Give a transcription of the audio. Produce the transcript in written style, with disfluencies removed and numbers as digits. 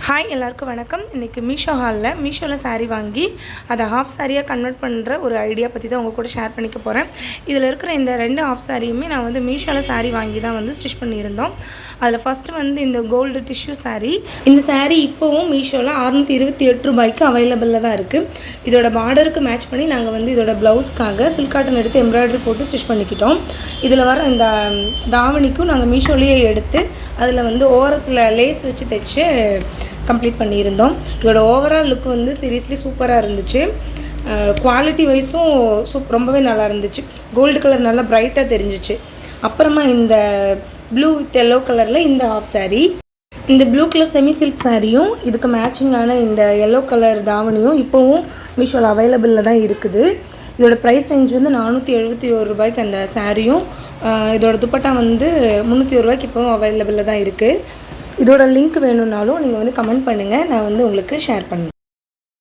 Hi எல்லாருக்கும் வணக்கம். இன்றைக்கி மீஷோவில் சாரீ வாங்கி அதை ஹாஃப் சாரியாக கன்வெர்ட் பண்ணுற ஒரு ஐடியா பற்றி தான் உங்கள் கூட ஷேர் பண்ணிக்க போகிறேன். இதில் இருக்கிற இந்த 2 ஹாஃப் சாரியுமே நான் வந்து மீஷோவில் சாரீ வாங்கி தான் வந்து ஸ்டிச் பண்ணியிருந்தோம். அதில் ஃபஸ்ட்டு வந்து இந்த கோல்டு டிஷ்யூ சாரீ. இந்த சாரீ இப்போவும் மீஷோவில் 628 ரூபாய்க்கு அவைலபிளில் தான் இருக்குது. இதோட பார்டருக்கு மேட்ச் பண்ணி நாங்கள் வந்து இதோட ப்ளவுஸ்க்காக சில்க் காட்டன் எடுத்து எம்ப்ராய்டரி போட்டு ஸ்டிச் பண்ணிக்கிட்டோம். இதில் வர இந்த தாவணிக்கும் நாங்கள் மீஷோலேயே எடுத்து அதில் வந்து ஓரத்தில் லேஸ் வச்சு தைச்சு கம்ப்ளீட் பண்ணியிருந்தோம். இதோட ஓவரால் லுக் வந்து சீரியஸ்லி சூப்பராக இருந்துச்சு. குவாலிட்டி வைஸும் ரொம்பவே நல்லா இருந்துச்சு. கோல்டு கலர் நல்லா பிரைட்டாக தெரிஞ்சிச்சு. அப்புறமா இந்த ப்ளூ வித் எல்லோ கலரில் இந்த ஹாஃப் சாரீ, இந்த ப்ளூ கலர் செமி சில்க் சாரியும் இதுக்கு மேட்சிங்கான இந்த எல்லோ கலர் தாவணியும் இப்போவும் மீஷோவில் அவைலபிளில் தான் இருக்குது. இதோட ப்ரைஸ் ரேஞ்ச் வந்து 471 ரூபாய்க்கு அந்த சாரியும், இதோட துப்பட்டா வந்து 301 ரூபாய்க்கு இப்போவும் அவைலபிளில் தான் இருக்குது. இதோட லிங்க் வேணும்னாலும் நீங்கள் வந்து கமெண்ட் பண்ணுங்கள், நான் வந்து உங்களுக்கு ஷேர் பண்ணுவேன்.